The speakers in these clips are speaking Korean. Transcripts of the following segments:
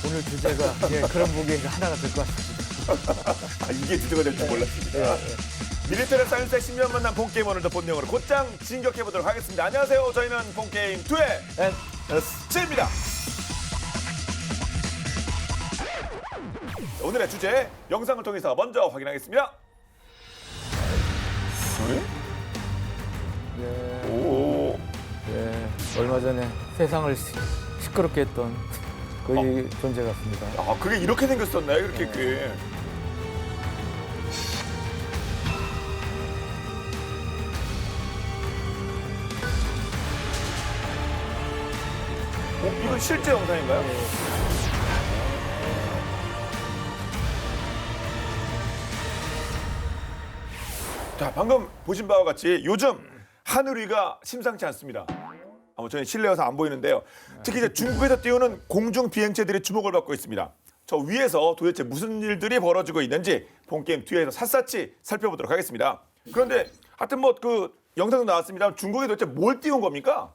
오늘 주제가 예, 그런 무게 하나가 될 것 같습니다. 아, 이게 주제가 될 줄 몰랐습니다. 밀리터리 사이언스의 10년 만난 본게임 오늘도 본능으로 곧장 진격해보도록 하겠습니다. 안녕하세요. 저희는 본게임 2의 S입니다. 오늘의 주제 영상을 통해서 먼저 확인하겠습니다. 예, 오, 예, 얼마 전에 세상을 시끄럽게 했던 그 존재 같습니다. 아 그게 이렇게 생겼었나요? 이렇게 꽤. 이건 실제 영상인가요? 자, 방금 보신 바와 같이 요즘 하늘 위가 심상치 않습니다. 저는 실내여서 안 보이는데요. 특히 이제 중국에서 띄우는 공중 비행체들이 주목을 받고 있습니다. 저 위에서 도대체 무슨 일들이 벌어지고 있는지 본게임 뒤에서 샅샅이 살펴보도록 하겠습니다. 그런데 하여튼 뭐 그 영상도 나왔습니다. 중국에 도대체 뭘 띄운 겁니까?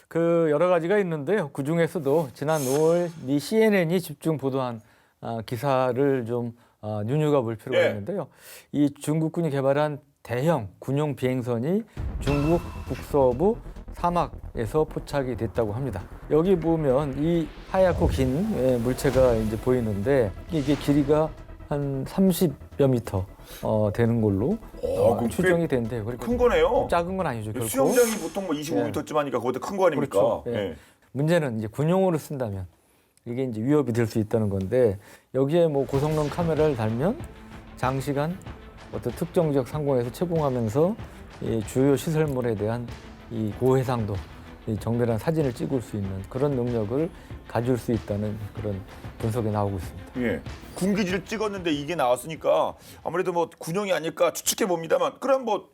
그 여러 가지가 있는데요. 그 중에서도 지난 5월 미 CNN이 집중 보도한 기사를 좀 눈여겨볼 필요가 예. 있는데요. 이 중국군이 개발한 대형 군용 비행선이 중국 북서부 사막에서 포착이 됐다고 합니다. 여기 보면 이 하얗고 긴 물체가 이제 보이는데 이게 길이가 한 30여 미터 되는 걸로 그럼 추정이 된대요. 그리고 큰 거네요. 작은 건 아니죠. 결코. 수영장이 보통 뭐 25m쯤 하니까 그것도 큰 거 아닙니까? 그렇죠. 예. 예. 문제는 이제 군용으로 쓴다면 이게 이제 위협이 될 수 있다는 건데 여기에 뭐 고성능 카메라를 달면 장시간 어떤 특정 지역 상공에서 채공하면서 이 주요 시설물에 대한 이 고해상도, 이 정밀한 사진을 찍을 수 있는 그런 능력을 가질 수 있다는 그런 분석이 나오고 있습니다. 예. 군기지를 찍었는데 이게 나왔으니까 아무래도 뭐 군용이 아닐까 추측해 봅니다만 그럼 뭐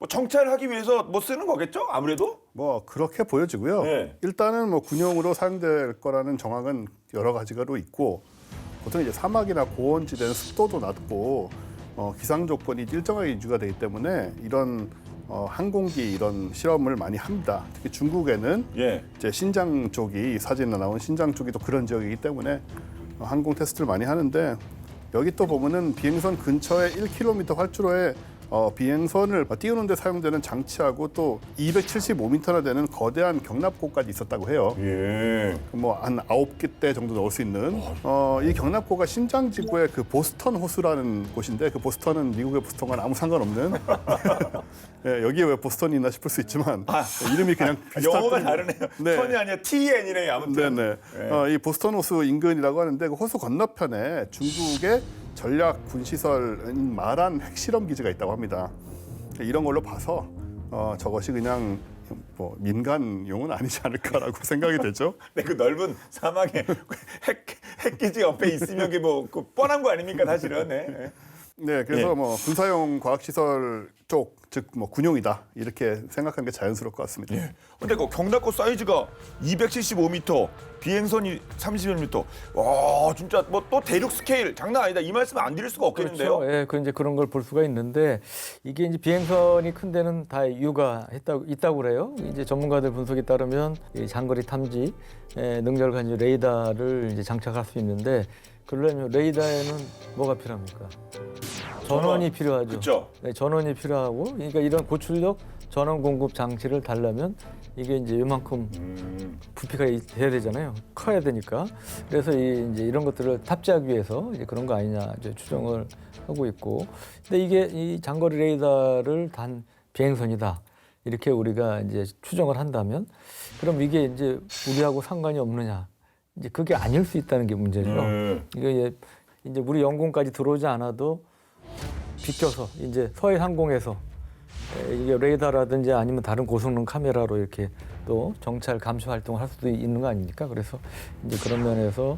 정찰하기 위해서 뭐 쓰는 거겠죠? 아무래도? 뭐 그렇게 보여지고요. 네. 일단은 뭐 군용으로 사용될 거라는 정황은 여러 가지가로 있고 보통 이제 사막이나 고원지대는 습도도 낮고 기상 조건이 일정하게 유지가 되기 때문에 이런 항공기 이런 실험을 많이 합니다. 특히 중국에는 예. 이제 신장 쪽이 사진에 나온 신장 쪽이 또 그런 지역이기 때문에 항공 테스트를 많이 하는데 여기 또 보면은 비행선 근처에 1km 활주로에 비행선을 띄우는 데 사용되는 장치하고 또 275m나 되는 거대한 경납고까지 있었다고 해요. 예. 뭐 한 9개 정도 넣을 수 있는 이 경납고가 심장 지구의 그 보스턴 호수라는 곳인데 그 보스턴은 미국의 보스턴과는 아무 상관없는 예, 여기에 왜 보스턴이 있나 싶을 수 있지만 이름이 그냥 비슷할 영어가 뿐이에요. 다르네요. 네. 턴이 아니라 TN이네요. 아무튼. 네네. 이 보스턴 호수 인근이라고 하는데 그 호수 건너편에 중국의 전략 군시설인 마란 핵실험 기지가 있다고 합니다. 이런 걸로 봐서 저것이 그냥 뭐 민간용은 아니지 않을까라고 생각이 되죠. 네, 그 넓은 사막에 핵기지 옆에 있으면 그게 뭐 그 뻔한 거 아닙니까, 사실은. 네. 네, 그래서 예. 뭐 군사용 과학시설 쪽, 즉 뭐 군용이다 이렇게 생각하는 게 자연스러울 것 같습니다. 예. 근데 그 경납고 사이즈가 275m, 비행선이 31m. 와, 진짜 뭐 또 대륙 스케일 장난 아니다. 이 말씀 안 드릴 수가 없겠는데요. 그렇죠. 예, 그 이제 그런 걸 볼 수가 있는데 이게 이제 비행선이 큰 데는 다 이유가 있다고 그래요. 이제 전문가들 분석에 따르면 이 장거리 탐지 능력을 가진 레이더를 이제 장착할 수 있는데 그러려면 레이더에는 뭐가 필요합니까? 전원이 필요하죠. 그렇죠. 네, 전원이 필요하고 그러니까 이런 고출력 전원 공급 장치를 달려면 이게 이제 이만큼 부피가 돼야 되잖아요. 커야 되니까. 그래서 이제 이런 것들을 탑재하기 위해서 이제 그런 거 아니냐 이제 추정을 하고 있고. 근데 이게 이 장거리 레이더를 단 비행선이다. 이렇게 우리가 이제 추정을 한다면 그럼 이게 이제 우리하고 상관이 없느냐. 이제 그게 아닐 수 있다는 게 문제죠. 이게 이제 우리 영공까지 들어오지 않아도 비껴서 이제 서해 항공에서 이게 레이더라든지 아니면 다른 고성능 카메라로 이렇게 또 정찰 감시 활동을 할 수도 있는 거 아닙니까? 그래서 이제 그런 면에서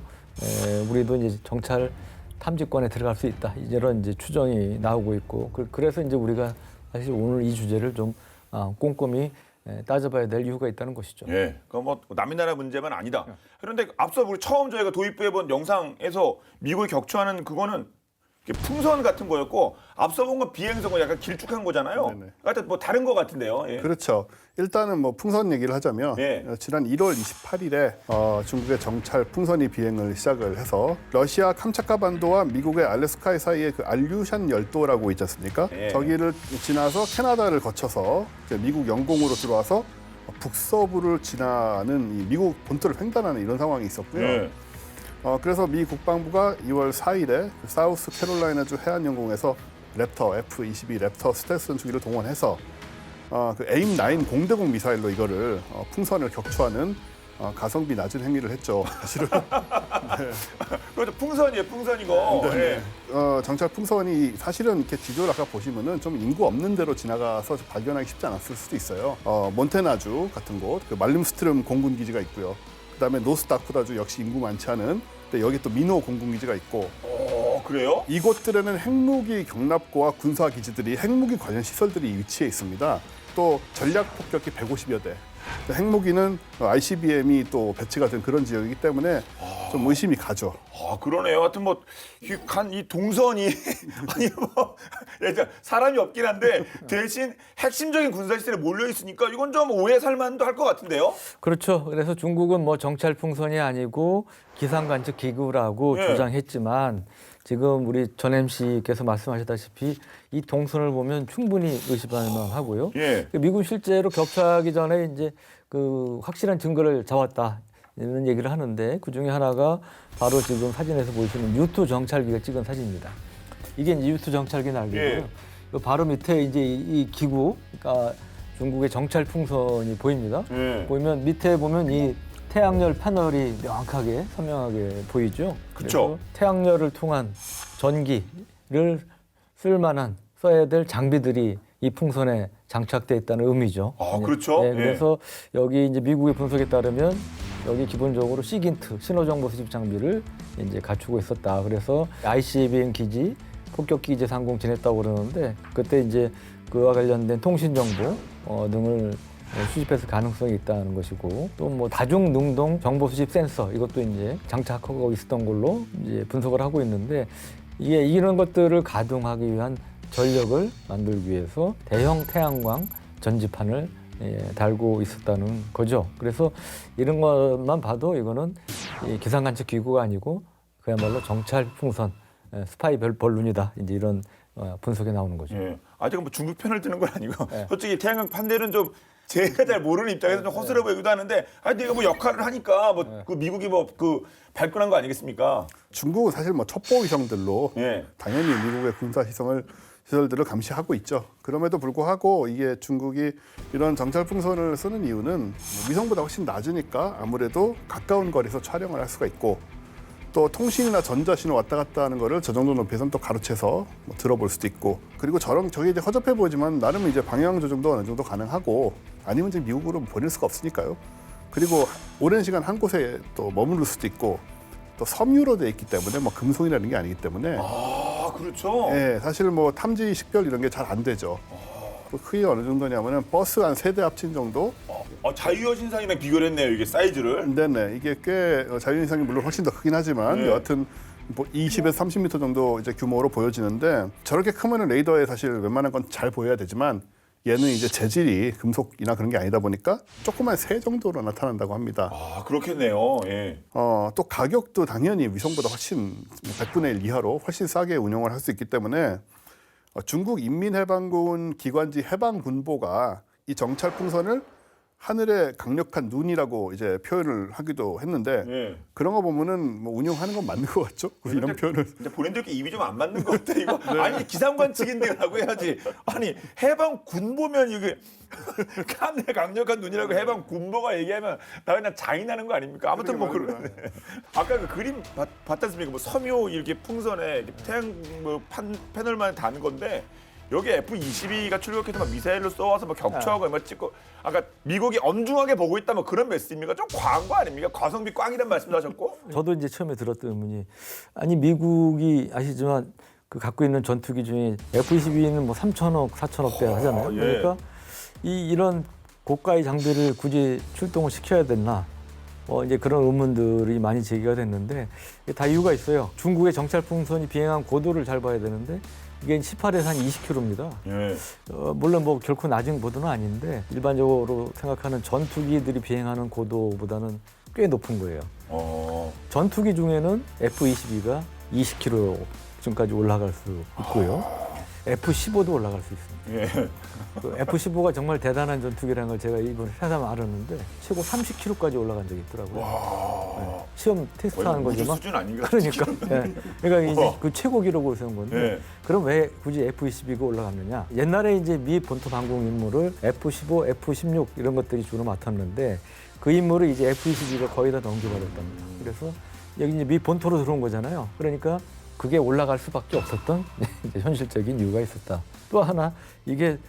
우리도 이제 정찰 탐지권에 들어갈 수 있다. 이런 이제 추정이 나오고 있고 그래서 이제 우리가 사실 오늘 이 주제를 좀 꼼꼼히 따져봐야 될 이유가 있다는 것이죠. 예, 그 뭐 남의 나라 문제만 아니다. 그런데 앞서 우리 처음 저희가 도입부해본 영상에서 미국이 격추하는 그거는 풍선 같은 거였고 앞서 본 건 비행성은 약간 길쭉한 거잖아요. 네네. 하여튼 뭐 다른 거 같은데요. 예. 그렇죠. 일단은 뭐 풍선 얘기를 하자면 예. 지난 1월 28일에 중국의 정찰 풍선이 비행을 시작을 해서 러시아 캄차카 반도와 미국의 알래스카 사이에 그 알류샨 열도라고 있지 않습니까? 예. 저기를 지나서 캐나다를 거쳐서 이제 미국 영공으로 들어와서 북서부를 지나는 이 미국 본토를 횡단하는 이런 상황이 있었고요. 예. 그래서 미 국방부가 2월 4일에 그 사우스 캐롤라이나주 해안연공에서 랩터 F-22 랩터 스텔스 전투기를 동원해서 그 에임-9 공대공 미사일로 이거를 풍선을 격추하는 가성비 낮은 행위를 했죠. 사실은 그렇죠. 풍선이에요. 풍선이고. 예. 정찰 풍선이 사실은 이렇게 지도를 아까 보시면은 좀 인구 없는 데로 지나가서 발견하기 쉽지 않았을 수도 있어요. 몬테나주 같은 곳, 그 말림스트름 공군 기지가 있고요. 그다음에 노스다코다주 역시 인구 많지 않은, 근데 여기 또 미노 공군 기지가 있고. 그래요? 이곳들에는 핵무기 경납고와 군사 기지들이 핵무기 관련 시설들이 위치해 있습니다. 또 전략 폭격기 150여 대. 핵무기는 ICBM이 또 배치가 된 그런 지역이기 때문에 좀 의심이 가죠. 그러네요. 하여튼 뭐 이 동선이 아니 뭐 사람이 없긴 한데 대신 핵심적인 군사 시설에 몰려 있으니까 이건 좀 오해 살만도 할 것 같은데요. 그렇죠. 그래서 중국은 뭐 정찰 풍선이 아니고 기상 관측 기구라고 예. 주장했지만 지금 우리 전 MC께서 말씀하셨다시피 이 동선을 보면 충분히 의심할 만하고요. 예. 미국 실제로 격추하기 전에 이제 그 확실한 증거를 잡았다 이런 얘기를 하는데 그 중에 하나가 바로 지금 사진에서 보이시는 U2 정찰기가 찍은 사진입니다. 이게 이제 U2 정찰기 날개고요. 예. 그 바로 밑에 이제 이 기구, 그러니까 중국의 정찰 풍선이 보입니다. 예. 보면 밑에 보면 이 태양열 패널이 명확하게 선명하게 보이죠. 그쵸. 그래서 태양열을 통한 전기를 쓸만한 써야 될 장비들이 이 풍선에 장착돼 있다는 의미죠. 그렇죠. 네, 그래서 여기 이제 미국의 분석에 따르면 여기 기본적으로 시긴트 신호정보 수집 장비를 이제 갖추고 있었다. 그래서 ICBM 기지, 폭격기 기지 상공 지냈다고 그러는데 그때 이제 그와 관련된 통신 정보 등을 수집했을 가능성이 있다는 것이고 또 뭐 다중 능동 정보 수집 센서 이것도 이제 장착하고 있었던 걸로 이제 분석을 하고 있는데 이게 이런 것들을 가동하기 위한 전력을 만들기 위해서 대형 태양광 전지판을 달고 있었다는 거죠. 그래서 이런 것만 봐도 이거는 기상 관측 기구가 아니고 그야말로 정찰 풍선 스파이 벌룬이다. 이제 이런 분석이 나오는 거죠. 예. 아직 뭐 중국 편을 드는 건 아니고 네. 솔직히 태양광 판대는 좀 제가 잘 모르는 입장에서 좀 허술해 보이기도 하는데 내가 뭐 역할을 하니까 뭐 그 미국이 뭐 그 발끈한 거 아니겠습니까? 중국은 사실 뭐 첩보 위성들로 예. 당연히 미국의 군사 시설들을 감시하고 있죠. 그럼에도 불구하고 이게 중국이 이런 정찰 풍선을 쓰는 이유는 뭐 위성보다 훨씬 낮으니까 아무래도 가까운 거리에서 촬영을 할 수가 있고 또 통신이나 전자신호 왔다 갔다 하는 거를 저 정도 높이에서는 또 가로채서 뭐 들어볼 수도 있고 그리고 저게 이제 허접해 보이지만 나름 이제 방향 조정도 어느 정도 가능하고 아니면 이제 미국으로 보낼 수가 없으니까요. 그리고 오랜 시간 한 곳에 또 머무를 수도 있고 또 섬유로 돼 있기 때문에 뭐 금속이라는 게 아니기 때문에 그렇죠. 예, 사실 뭐 탐지 식별 이런 게 잘 안 되죠. 그 크기 어느 정도냐면은 버스 한 3대 합친 정도. 자유여신상이랑 비교를 했네요. 이게 사이즈를. 네네 이게 꽤 자유인상이 물론 훨씬 더 크긴 하지만 네. 여하튼 뭐 20에서 30m 정도 이제 규모로 보여지는데 저렇게 크면은 레이더에 사실 웬만한 건 잘 보여야 되지만 얘는 이제 재질이 금속이나 그런 게 아니다 보니까 조그만 새 정도로 나타난다고 합니다. 그렇겠네요. 예. 또 가격도 당연히 위성보다 훨씬 100분의 1 이하로 훨씬 싸게 운영을 할 수 있기 때문에 중국 인민해방군 기관지 해방군보가 이 정찰 풍선을 하늘의 강력한 눈이라고 이제 표현을 하기도 했는데 예. 그런 거 보면은 뭐 운영하는 건 맞는 것 같죠? 이런 표현을. 근데 보낸들께 입이 좀 안 맞는 것 같아 이거. 아니 기상관측인데라고 해야지. 아니 해방 군보면 이게 하늘의 강력한 눈이라고 해방 군보가 얘기하면 나 그냥 장인하는 거 아닙니까? 아무튼 뭐 그러네. 아까 그 그림 봤지 않습니까? 뭐 섬유 이렇게 풍선에 이렇게 태양 뭐 패널만 다는 건데. 여기 F-22가 출격해서 막 미사일로 쏘아서 막 격추하고 막 찍고 아까 미국이 엄중하게 보고 있다 뭐 그런 메시지입니까? 좀 과한 거 아닙니까? 과성비 꽝이란 말씀도 하셨고. 저도 이제 처음에 들었던 의문이 아니 미국이 아시지만 그 갖고 있는 전투기 중에 F-22는 뭐 3천억, 4천억 대 하잖아요. 예. 그러니까 이런 고가의 장비를 굳이 출동을 시켜야 됐나? 이제 그런 의문들이 많이 제기가 됐는데 다 이유가 있어요. 중국의 정찰 풍선이 비행한 고도를 잘 봐야 되는데 이게 18에서 한 20km입니다. 예. 물론 뭐 결코 낮은 고도는 아닌데 일반적으로 생각하는 전투기들이 비행하는 고도보다는 꽤 높은 거예요. 전투기 중에는 F-22가 20km쯤까지 올라갈 수 있고요. F-15도 올라갈 수 있습니다. 예. 그 F-15가 정말 대단한 전투기라는 걸 제가 이번에 새삼 알았는데 최고 30km까지 올라간 적이 있더라고요. 네. 시험 테스트하는 우주 거지만 수준 아닌가? 그러니까 예. 그러니까 이제 그 최고 기록을 세운 건데 예. 그럼 왜 굳이 F-22가 올라갔느냐? 옛날에 이제 미 본토 방공 임무를 F-15, F-16 이런 것들이 주로 맡았는데 그 임무를 이제 F-22가 거의 다 넘겨버렸답니다. 그래서 여기 이제 미 본토로 들어온 거잖아요. 그러니까 그게 올라갈 수밖에 없었던 이제 현실적인 이유가 있었다. 또 하나 이게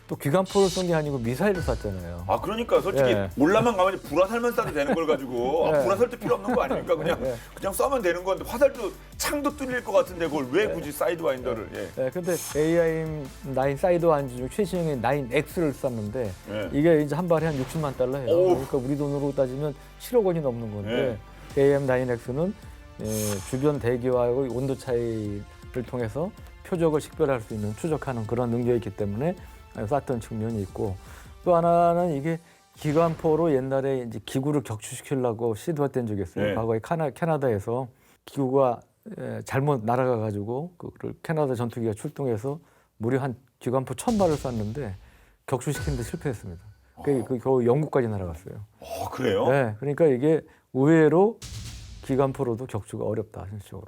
또 기관포를 쏜 게 아니고 미사일을 쐈잖아요. 아 그러니까 솔직히 예. 올라만 가면 불화살만 쏴도 되는 걸 가지고 예. 불화살도 필요 없는 거 아닙니까? 그냥 예. 그냥 쏘면 되는 건데 화살도 창도 뚫릴 것 같은데 그걸 왜 굳이 사이드와인더를? 예. 네, 근데 AIM-9 사이드와인드 중 최신형의 9X를 쐈는데 예. 이게 이제 한 발에 한 60만 달러 해요. 오우. 그러니까 우리 돈으로 따지면 7억 원이 넘는 건데 AIM-9X는 주변 대기와의 온도 차이를 통해서 표적을 식별할 수 있는 추적하는 그런 능력이 있기 때문에 쐈던 측면이 있고 또 하나는 이게 기관포로 옛날에 이제 기구를 격추시키려고 시도했던 적이 있어요. 네. 과거에 캐나다에서 기구가 잘못 날아가 가지고 그걸 캐나다 전투기가 출동해서 무려 한 기관포 1000발을 쐈는데 격추시키는데 실패했습니다. 그 겨우 영국까지 날아갔어요. 그래요? 네, 그러니까 이게 의외로 기관포로도 격추가 어렵다 현실적으로.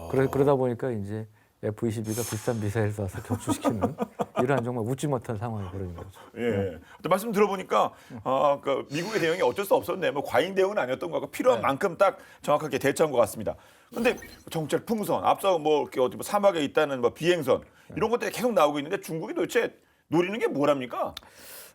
그러다 보니까 이제 F-22가 비싼 미사일 쏴서 격추시키는 이러한 정말 웃지 못한 상황이 벌어진 거죠. 예. 또 말씀 들어보니까 그 미국의 대응이 어쩔 수 없었네. 뭐 과잉 대응은 아니었던 것 같고 필요한 만큼 딱 정확하게 대처한 것 같습니다. 근데 정찰 풍선, 앞서 뭐 이렇게 어디 뭐 사막에 있다는 뭐 비행선 이런 것들이 계속 나오고 있는데 중국이 도대체 노리는 게 뭐랍니까?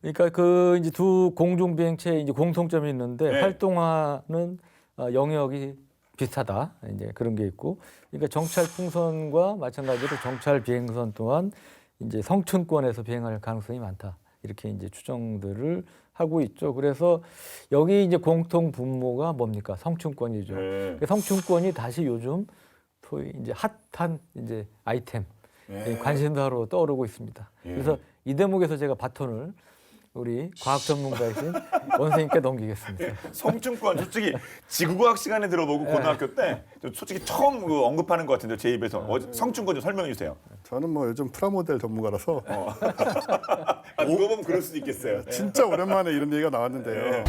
그러니까 그 이제 두 공중 비행체에 이제 공통점이 있는데 네. 활동하는 영역이 비슷하다. 이제 그런 게 있고, 그러니까 정찰 풍선과 마찬가지로 정찰 비행선 또한 이제 성층권에서 비행할 가능성이 많다. 이렇게 이제 추정들을 하고 있죠. 그래서 여기 이제 공통 분모가 뭡니까? 성층권이죠. 네. 그 성층권이 다시 요즘 소위 이제 핫한 이제 아이템 관심사로 떠오르고 있습니다. 그래서 이 대목에서 제가 바톤을 우리 과학 전문가이신 원생님께 넘기겠습니다. 성층권 솔직히 지구과학 시간에 들어보고 고등학교 때 솔직히 처음 그 언급하는 것 같은데 제 입에서 성층권 좀 설명해 주세요. 저는 뭐 요즘 프라모델 전문가라서 누가 보면 그럴 수도 있겠어요. 진짜 오랜만에 이런 얘기가 나왔는데요. 네.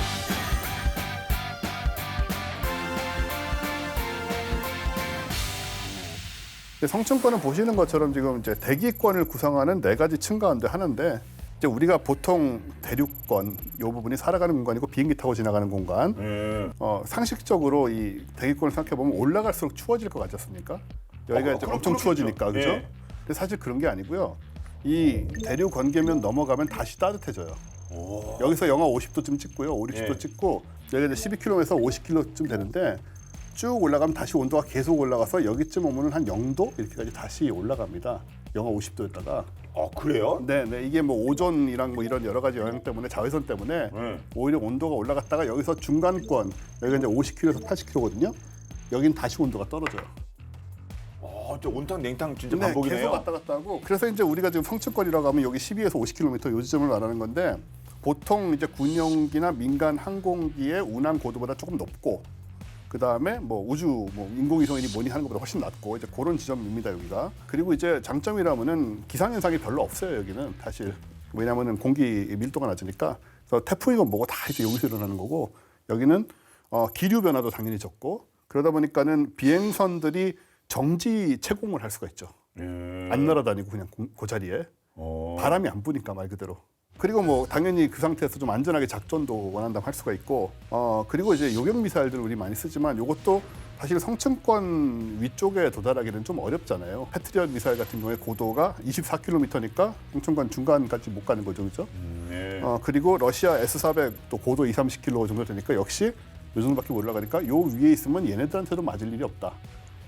성층권은 보시는 것처럼 지금 이제 대기권을 구성하는 4가지 층 가운데 하나인데 이제 우리가 보통 대륙권 이 부분이 살아가는 공간이고 비행기 타고 지나가는 공간. 상식적으로 이 대기권을 생각해 보면 올라갈수록 추워질 것 같지 않습니까? 여기가 이제 엄청 그렇겠죠. 추워지니까 그죠? 예. 근데 사실 그런 게 아니고요. 이 대륙 관계면 넘어가면 다시 따뜻해져요. 여기서 영하 50도쯤 찍고요, 5, 60도 예. 찍고 여기가 이제 12km에서 50km쯤 되는데 쭉 올라가면 다시 온도가 계속 올라가서 여기쯤 오면은 한 0도 이렇게까지 다시 올라갑니다. 영하 50도였다가. 그래요? 네, 이게 뭐 오존이랑 뭐 이런 여러 가지 영향 때문에 자외선 때문에 오히려 온도가 올라갔다가 여기서 중간권 여기가 이제 50km에서 80km거든요. 여긴 다시 온도가 떨어져요. 저 온탕 냉탕 진짜 네, 반복이네요. 계속 왔다 갔다 하고 그래서 이제 우리가 지금 성층권이라고 하면 여기 12에서 50km 요 지점을 말하는 건데 보통 이제 군용기나 민간 항공기의 운항 고도보다 조금 높고 그 다음에 뭐 우주 뭐 인공위성이니 뭐니 하는 것보다 훨씬 낮고 이제 그런 지점입니다 여기가. 그리고 이제 장점이라면은 기상 현상이 별로 없어요 여기는 사실. 왜냐하면은 공기 밀도가 낮으니까. 그래서 태풍이건 뭐고 다 이제 여기서 일어나는 거고 여기는 기류 변화도 당연히 적고 그러다 보니까는 비행선들이 정지 채공을 할 수가 있죠. 안 날아다니고 그냥 그 자리에 바람이 안 부니까 말 그대로. 그리고 뭐 당연히 그 상태에서 좀 안전하게 작전도 원한다면 할 수가 있고 그리고 이제 요격 미사일들 우리 많이 쓰지만 이것도 사실 성층권 위쪽에 도달하기는 좀 어렵잖아요. 패트리엇 미사일 같은 경우에 고도가 24km니까 성층권 중간까지 못 가는 거죠, 그렇죠? 그리고 러시아 S-400도 고도 20-30km 정도 되니까 역시 요 정도밖에 못 올라가니까 요 위에 있으면 얘네들한테도 맞을 일이 없다.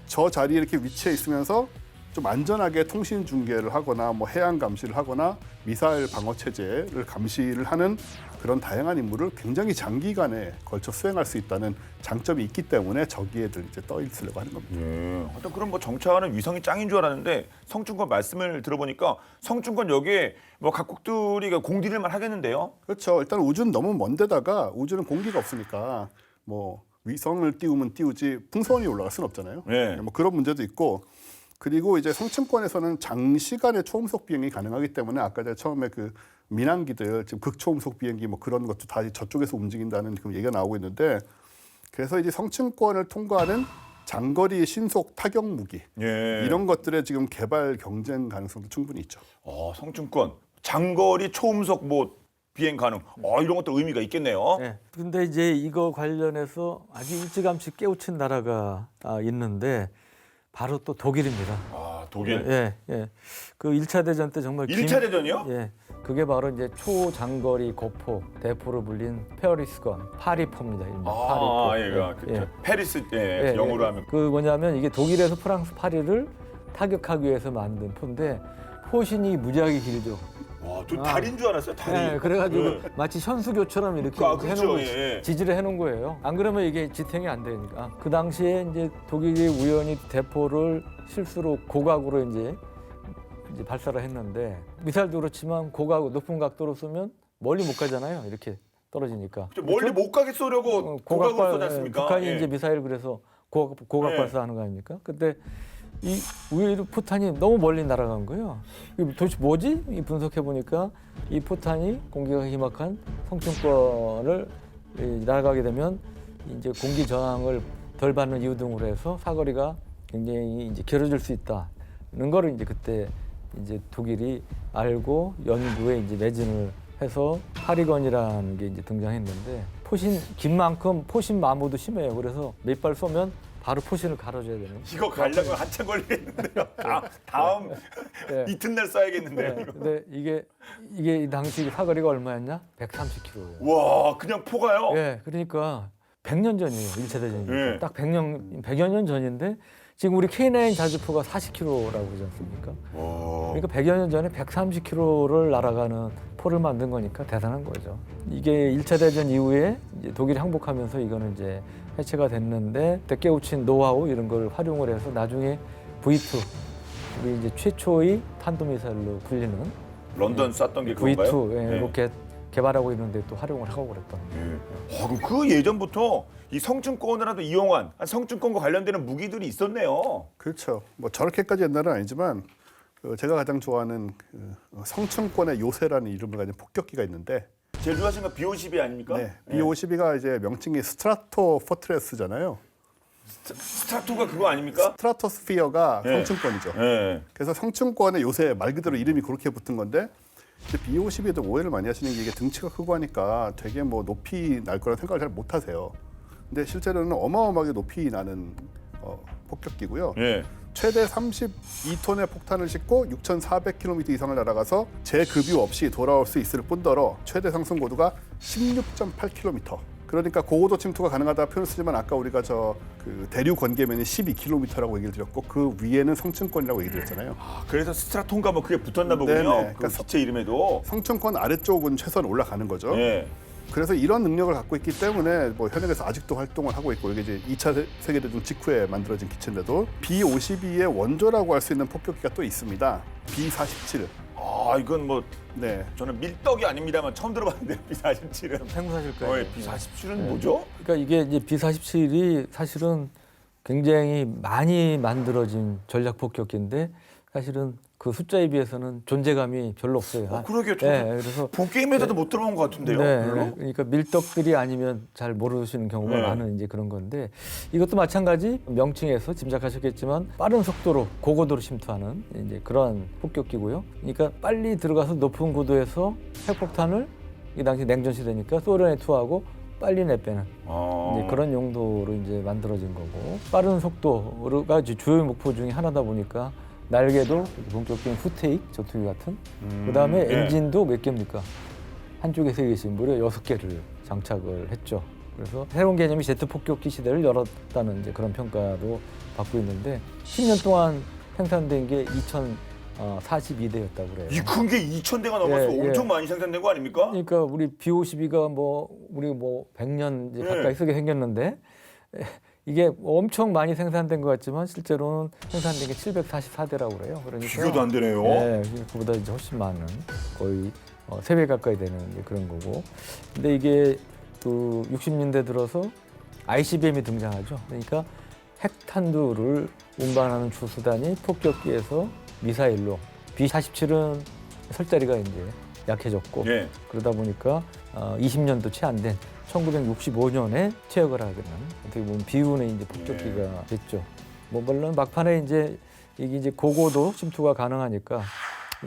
저 자리에 이렇게 위치해 있으면서 좀 안전하게 통신 중계를 하거나 뭐 해양 감시를 하거나 미사일 방어 체제를 감시를 하는 그런 다양한 임무를 굉장히 장기간에 걸쳐 수행할 수 있다는 장점이 있기 때문에 저기에들 이제 떠 있으려고 하는 겁니다. 하여튼 그럼 뭐 정찰하는 위성이 짱인 줄 알았는데 성층권 말씀을 들어보니까 성층권 여기에 뭐 각국들이 공디를만 하겠는데요. 그렇죠. 일단 우주는 너무 먼데다가 우주는 공기가 없으니까 뭐 위성을 띄우면 띄우지 풍선이 올라갈 수는 없잖아요. 네. 뭐 그런 문제도 있고 그리고 이제 성층권에서는 장시간의 초음속 비행이 가능하기 때문에 아까 제가 처음에 그 민항기들 지금 극초음속 비행기 뭐 그런 것도 다 저쪽에서 움직인다는 그 얘기가 나오고 있는데 그래서 이제 성층권을 통과하는 장거리 신속 타격 무기 예. 이런 것들의 지금 개발 경쟁 가능성도 충분히 있죠. 성층권 장거리 초음속 뭐 비행 가능. 이런 것도 의미가 있겠네요. 네. 근데 이제 이거 관련해서 아주 일찌감치 깨우친 나라가 있는데 바로 또 독일입니다. 독일. 예, 예. 그 1차 대전 때 정말 1차 대전이요? 예. 그게 바로 이제 초장거리 고포 대포로 불린 페어리스건 파리포입니다. 파리포. 얘가 페리스 영어로 하면 그 뭐냐면 이게 독일에서 프랑스 파리를 타격하기 위해서 만든 포인데 포신이 무지하게 길죠. 저 달인 줄 알았어요. 달인. 네, 그래가지고 마치 현수교처럼 이렇게 그렇죠. 해놓은 거, 예. 지지를 해놓은 거예요. 안 그러면 이게 지탱이 안 되니까. 그 당시에 이제 독일이 우연히 대포를 실수로 고각으로 이제 발사를 했는데 미사일도 그렇지만 고각 높은 각도로 쏘면 멀리 못 가잖아요. 이렇게 떨어지니까. 멀리 못 가게 쏘려고 고각으로 쏘지 않습니까? 북한이 이제 미사일 그래서 고각 발사하는 거 아닙니까? 근데 이 우회로 포탄이 너무 멀리 날아간 거예요. 도대체 뭐지? 분석해 보니까 이 포탄이 공기가 희박한 성층권을 날아가게 되면 이제 공기 저항을 덜 받는 이유 등으로 해서 사거리가 굉장히 이제 길어질 수 있다는 거를 이제 그때 이제 독일이 알고 연구에 이제 매진을 해서 파리건이라는 게 이제 등장했는데 포신 긴 만큼 포신 마모도 심해요. 그래서 몇 발 쏘면 바로 포신을 갈아줘야 되는. 이거 가려면 한참 걸리겠는데요. 다음 이튿날 쏴야겠는데요. 네, 근데 이게 이 당시 사거리가 얼마였냐? 130km예요. 와, 그냥 포가요? 예, 그러니까 100년 전이에요. 1차 대전이. 예. 딱 100여 년 전인데 지금 우리 K9 자주포가 40km라고 그러지 않습니까? 그러니까 100여 년 전에 130km를 날아가는 포를 만든 거니까 대단한 거죠. 이게 1차 대전 이후에 이제 독일이 항복하면서 이거는 이제 해체가 됐는데 깨우친 노하우 이런 걸 활용을 해서 나중에 V2 우리 이제 최초의 탄도미사일로 불리는 런던 쐈던 게 그건가요? V2 로켓 개발하고 있는데 또 활용을 하고 그랬던. 그럼 그 예전부터 이 성층권이라도 이용한 성층권과 관련되는 무기들이 있었네요. 그렇죠. 뭐 저렇게까지 옛날은 아니지만 제가 가장 좋아하는 성층권의 요새라는 이름을 가진 폭격기가 있는데 제일 좋아하시는 건 B-52 아닙니까? 네, B-52가 이제 명칭이 스트라토 포트레스잖아요. 스트라토가 그거 아닙니까? 스트라토스피어가 네. 성층권이죠. 네. 그래서 성층권의 요새 말 그대로 이름이 그렇게 붙은 건데 B-52에도 오해를 많이 하시는 게 이게 등치가 크고 하니까 되게 뭐 높이 날 거라는 생각을 잘 못 하세요. 근데 실제로는 어마어마하게 높이 나는 폭격기고요. 네. 최대 32톤의 폭탄을 싣고 6,400km 이상을 날아가서 재급유 없이 돌아올 수 있을 뿐더러 최대 상승 고도가 16.8km. 그러니까 고고도 침투가 가능하다 표현을 쓰지만 아까 우리가 그 대류 건계면이 12km라고 얘기를 드렸고 그 위에는 성층권이라고 얘기 드렸잖아요. 그래서 스트라톤가 뭐 그게 붙었나 보군요. 네네. 그 기체 이름에도. 성층권 아래쪽은 최소한 올라가는 거죠. 네. 그래서 이런 능력을 갖고 있기 때문에 뭐 현역에서 아직도 활동을 하고 있고 이게 이제 2차 세계대전 직후에 만들어진 기체인데도 B-52의 원조라고 할 수 있는 폭격기가 또 있습니다. B-47. 이건 뭐 네. 저는 밀떡이 아닙니다만 처음 들어봤는데 B-47은. 생소하실 거예요. B-47은 뭐죠? 그러니까 이게 이제 B-47이 사실은 굉장히 많이 만들어진 전략 폭격기인데 사실은 그 숫자에 비해서는 존재감이 별로 없어요. 그러게요. 네, 그래서 보게임에서도 못 들어본 것 같은데요. 네, 별로? 그러니까 밀떡들이 아니면 잘 모르시는 경우가 네. 많은 이제 그런 건데 이것도 마찬가지 명칭에서 짐작하셨겠지만 빠른 속도로 고고도로 침투하는 이제 그러한 폭격기고요. 그러니까 빨리 들어가서 높은 고도에서 핵폭탄을 이 당시 냉전 시대니까 소련에 투하하고 빨리 내빼는 이제 그런 용도로 이제 만들어진 거고 빠른 속도가 이제 주요 목표 중에 하나다 보니까. 날개도 본격적인 후테익 전투기 같은 그다음에 네. 엔진도 몇 개입니까? 한쪽에 3개씩 무려 6개를 장착을 했죠. 그래서 새로운 개념이 제트 폭격기 시대를 열었다는 이제 그런 평가도 받고 있는데 10년 동안 생산된 게 2,042대였다고 그래요. 이 큰 게 2,000대가 넘어서 예, 엄청 예. 많이 생산된 거 아닙니까? 그러니까 우리 B52가 우리 100년 이제 네. 가까이 쓰게 생겼는데 이게 엄청 많이 생산된 것 같지만 실제로는 생산된 게 744대라고 그래요. 그러니까 비교도 안 되네요. 예, 그보다 이제 훨씬 많은 거의 3배 가까이 되는 이제 그런 거고. 근데 이게 그 60년대 들어서 ICBM이 등장하죠. 그러니까 핵탄두를 운반하는 주수단이 폭격기에서 미사일로 B-47은 설자리가 이제 약해졌고 예. 그러다 보니까 20년도 채 안 된 1965년에 퇴역을 하게 되는 어떻게 보면 비운의 이제 폭격기가 됐죠. 물론 막판에 이게 고고도 침투가 가능하니까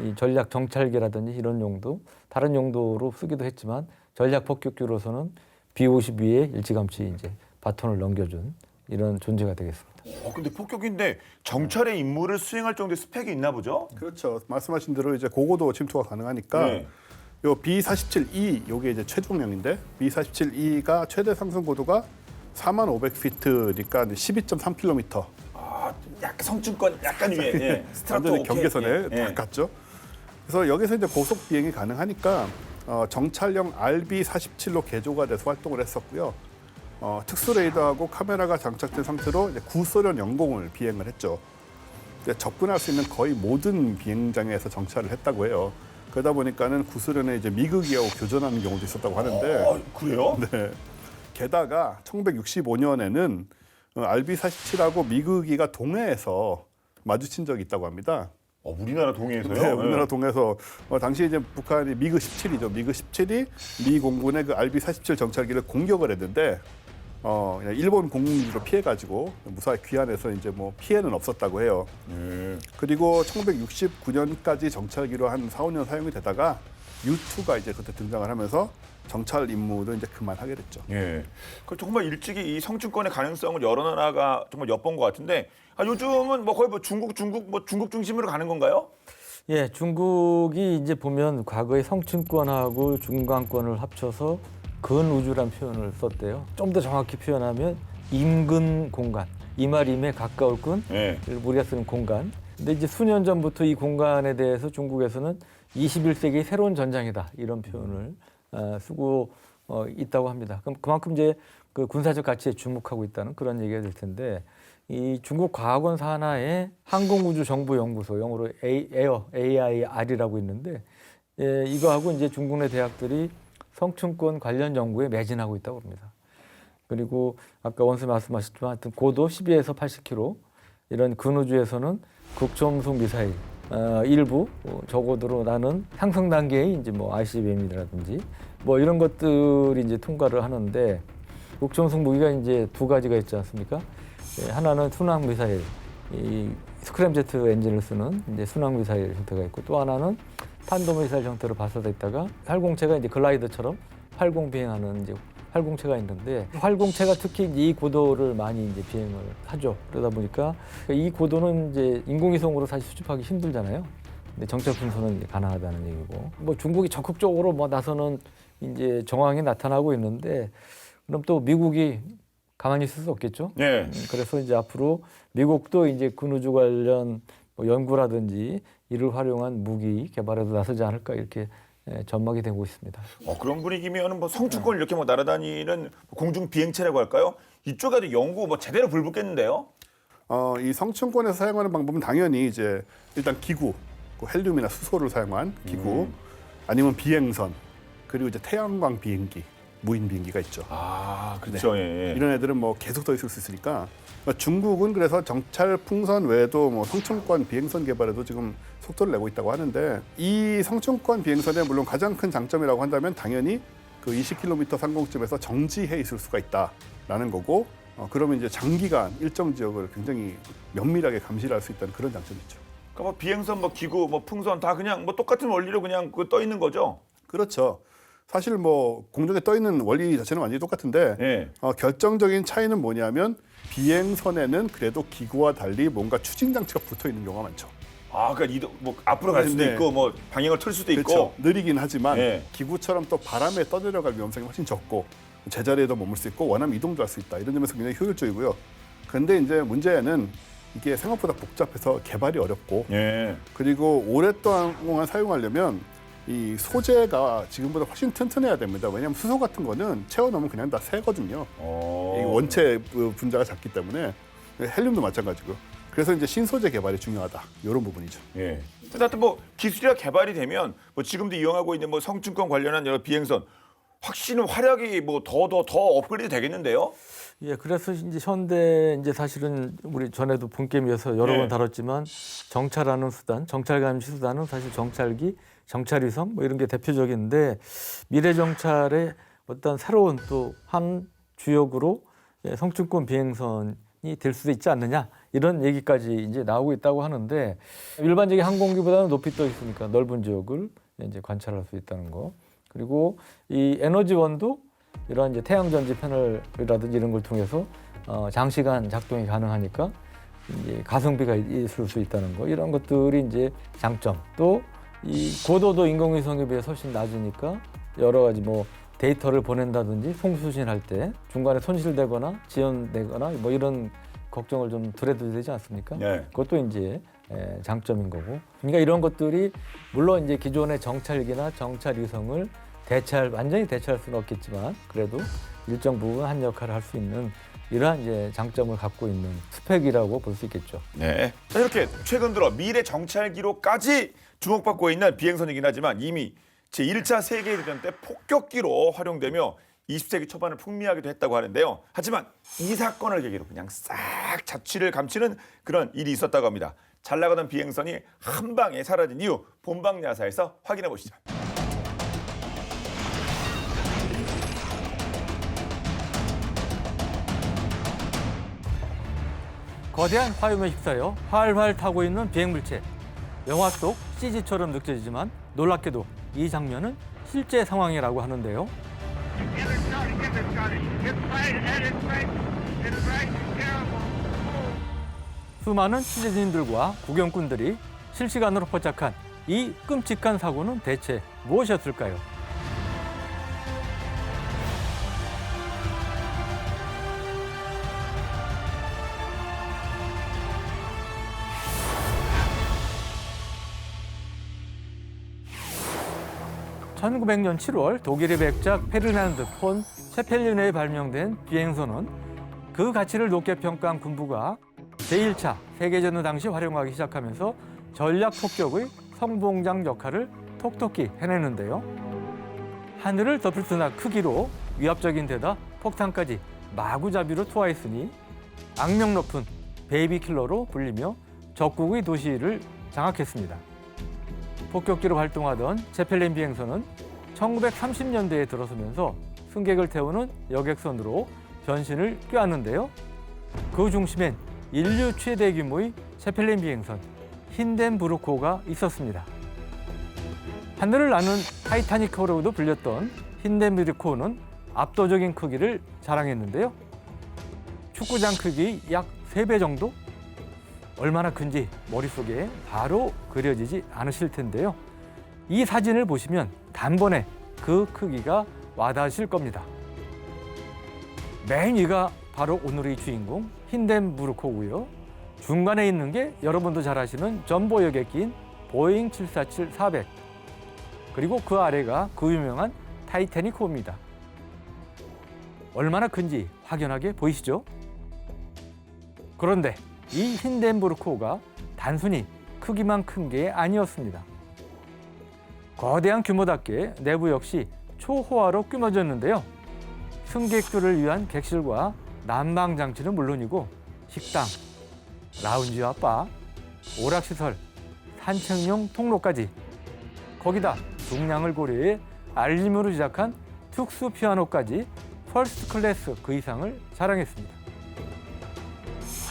이 전략 정찰기라든지 이런 용도, 다른 용도로 쓰기도 했지만 전략 폭격기로서는 B-52에 일찌감치 이제 바톤을 넘겨준 이런 존재가 되겠습니다. 근데 폭격기인데 정찰의 임무를 수행할 정도의 스펙이 있나 보죠? 그렇죠. 말씀하신 대로 이제 고고도 침투가 가능하니까 네. 요 B-47E 요게 이제 최종형인데 B-47E가 최대 상승 고도가 4,500피트니까 12.3km. 아, 약간 성층권 약간 위에. 예. 스트라토 완전히 오케이. 경계선에 예. 딱 갔죠. 그래서 여기서 이제 고속 비행이 가능하니까 정찰형 RB-47로 개조가 돼서 활동을 했었고요. 특수 레이더하고 카메라가 장착된 상태로 이제 구소련 영공을 비행을 했죠. 이제 접근할 수 있는 거의 모든 비행장에서 정찰을 했다고 해요. 그러다 보니까는 구소련의 이제 미국이하고 교전하는 경우도 있었다고 하는데. 그래요? 네. 게다가 1965년에는 RB-47하고 미국이가 동해에서 마주친 적이 있다고 합니다. 우리나라 동해에서요? 네, 우리나라 동해에서 당시 이제 북한이 미그 17이죠. 미그 17이 미 공군의 그 RB-47 정찰기를 공격을 했는데 그냥 일본 공군기로 피해가지고 무사히 귀환해서 이제 뭐 피해는 없었다고 해요. 그리고 1969년까지 정찰기로 한 4, 5년 사용이 되다가 U2가 이제 그때 등장을 하면서 정찰 임무를 이제 그만하게 됐죠. 예. 그 정말 일찍이 이 성층권의 가능성을 여러 나라가 정말 엿본 것 같은데 요즘은 뭐 거의 뭐 중국 중심으로 가는 건가요? 예, 중국이 이제 보면 과거에 성층권하고 중간권을 합쳐서 근우주란 표현을 썼대요. 좀 더 정확히 표현하면 임근 공간, 이말임에 가까울 근, 예. 우리가 쓰는 공간. 근데 이제 수년 전부터 이 공간에 대해서 중국에서는 21세기 새로운 전장이다 이런 표현을 쓰고 있다고 합니다. 그럼 그만큼 이제 그 군사적 가치에 주목하고 있다는 그런 얘기가 될 텐데 이 중국 과학원 산하에 항공우주정보연구소 영어로 AIR이라고 있는데 이거하고 이제 중국 내 대학들이 성층권 관련 연구에 매진하고 있다고 합니다. 그리고 아까 원수 말씀하셨지만 하여튼 고도 12에서 80km 이런 근우주에서는 극초음속 미사일 일부 저고도로 나는 상승 단계의 이제 뭐 ICBM이라든지 뭐 이런 것들이 이제 통과를 하는데 극초음속 무기가 이제 두 가지가 있지 않습니까? 하나는 순항 미사일, 이 스크램제트 엔진을 쓰는 이제 순항 미사일 형태가 있고 또 하나는 탄도 미사일 형태로 발사돼 있다가 활공체가 이제 글라이더처럼 활공 비행하는 이제 활공체가 있는데 활공체가 특히 이 고도를 많이 이제 비행을 하죠. 그러다 보니까 이 고도는 이제 인공위성으로 사실 수집하기 힘들잖아요. 근데 정찰 분석은 이제 가능하다는 얘기고 뭐 중국이 적극적으로 뭐 나서는 이제 정황이 나타나고 있는데 그럼 또 미국이 가만히 있을 수 없겠죠. 예. 그래서 이제 앞으로 미국도 이제 근우주 관련 뭐 연구라든지 이를 활용한 무기 개발에도 나서지 않을까 이렇게 전망이 되고 있습니다. 그런 분위기면 뭐 성층권을 이렇게 뭐 날아다니는 공중 비행체라고 할까요? 이쪽에도 연구 뭐 제대로 불붙겠는데요? 이 성층권에서 사용하는 방법은 당연히 이제 일단 기구, 그 헬륨이나 수소를 사용한 기구, 아니면 비행선, 그리고 이제 태양광 비행기, 무인 비행기가 있죠. 그렇죠. 예. 이런 애들은 뭐 계속 더 있을 수 있으니까 중국은 그래서 정찰 풍선 외에도 뭐 성층권 비행선 개발에도 지금 속도를 내고 있다고 하는데 이 성층권 비행선의 물론 가장 큰 장점이라고 한다면 당연히 그 20km 상공쯤에서 정지해 있을 수가 있다라는 거고 그러면 이제 장기간 일정 지역을 굉장히 면밀하게 감시를 할 수 있다는 그런 장점이 있죠. 그러니까 뭐 비행선, 뭐 기구, 뭐 풍선 다 그냥 뭐 똑같은 원리로 그냥 떠 있는 거죠. 그렇죠. 사실 뭐 공중에 떠 있는 원리 자체는 완전히 똑같은데 예. 결정적인 차이는 뭐냐면 비행선에는 그래도 기구와 달리 뭔가 추진 장치가 붙어 있는 경우가 많죠. 그러니까 뭐 앞으로 갈 수도 네. 있고 뭐 방향을 틀 수도 있고. 그렇죠. 느리긴 하지만 예. 기구처럼 또 바람에 떠내려갈 위험성이 훨씬 적고 제자리에도 머물 수 있고 원하면 이동도 할 수 있다. 이런 점에서 굉장히 효율적이고요. 그런데 이제 문제는 이게 생각보다 복잡해서 개발이 어렵고 예. 그리고 오랫동안 사용하려면 이 소재가 지금보다 훨씬 튼튼해야 됩니다. 왜냐하면 수소 같은 거는 채워넣으면 그냥 다 새거든요. 이 원체 분자가 작기 때문에 헬륨도 마찬가지고. 그래서 이제 신소재 개발이 중요하다. 이런 부분이죠. 예. 하여튼 뭐 기술이가 개발이 되면 뭐 지금도 이용하고 있는 뭐 성층권 관련한 여러 비행선 확실히 화력이 뭐 더 업그레이드 되겠는데요? 예, 그래서 이제 현대 이제 사실은 우리 전에도 본게임에서 여러 네. 번 다뤘지만 정찰하는 수단, 정찰 감시 수단은 사실 정찰기, 정찰위성 뭐 이런 게 대표적인데 미래 정찰의 어떤 새로운 또 한 주역으로 예, 성층권 비행선이 될 수도 있지 않느냐 이런 얘기까지 이제 나오고 있다고 하는데 일반적인 항공기보다는 높이 떠 있으니까 넓은 지역을 이제 관찰할 수 있다는 거. 그리고 이 에너지원도 이런 이제 태양 전지 패널이라든지 이런 걸 통해서 장시간 작동이 가능하니까 이제 가성비가 있을 수 있다는 거 이런 것들이 이제 장점. 또 이 고도도 인공위성에 비해 훨씬 낮으니까 여러 가지 뭐 데이터를 보낸다든지 송수신할 때 중간에 손실되거나 지연되거나 뭐 이런 걱정을 좀 덜 해도 되지 않습니까? 네. 그것도 이제 장점인 거고. 그러니까 이런 것들이 물론 이제 기존의 정찰기나 정찰 위성을 완전히 대체할 수는 없겠지만 그래도 일정 부분 한 역할을 할 수 있는 이러한 이제 장점을 갖고 있는 스펙이라고 볼 수 있겠죠. 네. 자, 이렇게 최근 들어 미래 정찰기로까지 주목받고 있는 비행선이긴 하지만 이미 제1차 세계대전 때 폭격기로 활용되며 20세기 초반을 풍미하기도 했다고 하는데요. 하지만 이 사건을 계기로 그냥 싹 자취를 감추는 그런 일이 있었다고 합니다. 잘 나가던 비행선이 한 방에 사라진 이유 본방 야사에서 확인해 보시죠. 거대한 화염에 휩싸여 활활 타고 있는 비행물체. 영화 속 CG처럼 느껴지지만 놀랍게도 이 장면은 실제 상황이라고 하는데요. 수많은 취재진들과 구경꾼들이 실시간으로 포착한 이 끔찍한 사고는 대체 무엇이었을까요? (1900년 7월) 독일의 백작 페르난드 폰 체펠린에 발명된 비행선은 그 가치를 높게 평가한 군부가 제1차 세계대전 당시 활용하기 시작하면서 전략 폭격의 성봉장 역할을 톡톡히 해내는데요. 하늘을 덮을 듯한 크기로 위압적인 데다 폭탄까지 마구잡이로 투하했으니 악명 높은 베이비킬러로 불리며 적국의 도시를 장악했습니다. 폭격기로 활동하던 제펠린 비행선은 1930년대에 들어서면서 승객을 태우는 여객선으로 변신을 꾀하는데요. 그 중심엔 인류 최대 규모의 제펠린 비행선 힌덴부르크호가 있었습니다. 하늘을 나는 타이타닉호로도 불렸던 힌덴부르크호는 압도적인 크기를 자랑했는데요. 축구장 크기 약 3배 정도? 얼마나 큰지 머릿속에 바로 그려지지 않으실 텐데요. 이 사진을 보시면 단번에 그 크기가 와닿으실 겁니다. 맨 위가 바로 오늘의 주인공 힌덴부르크호고요. 중간에 있는 게 여러분도 잘 아시는 전보 여객기인 보잉 747-400 그리고 그 아래가 그 유명한 타이타닉호입니다. 얼마나 큰지 확연하게 보이시죠? 그런데 이 힌덴부르크호가 단순히 크기만 큰 게 아니었습니다. 거대한 규모답게 내부 역시 초호화로 꾸며졌는데요. 승객들을 위한 객실과 난방 장치는 물론이고 식당, 라운지와 바, 오락시설, 산책용 통로까지 거기다 중량을 고려해 알루미늄으로 제작한 특수 피아노까지 퍼스트 클래스 그 이상을 자랑했습니다.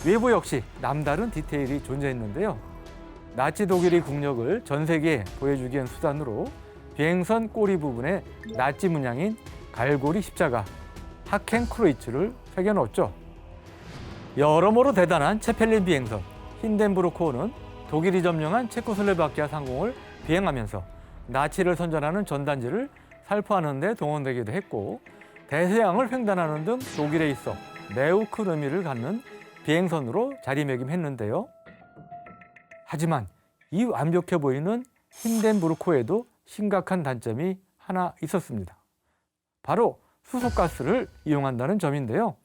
외부 역시 남다른 디테일이 존재했는데요. 나치 독일의 국력을 전 세계에 보여주기 위한 수단으로 비행선 꼬리 부분에 나치 문양인 갈고리 십자가, 하켄크로이츠를 새겨넣었죠. 여러모로 대단한 체펠린 비행선 힌덴부르크호는 독일이 점령한 체코슬로바키아 상공을 비행하면서 나치를 선전하는 전단지를 살포하는 데 동원되기도 했고 대서양을 횡단하는 등 독일에 있어 매우 큰 의미를 갖는 비행선으로 자리매김했는데요. 하지만 이 완벽해 보이는 힌덴부르크호에도 심각한 단점이 하나 있었습니다. 바로 수소가스를 이용한다는 점인데요.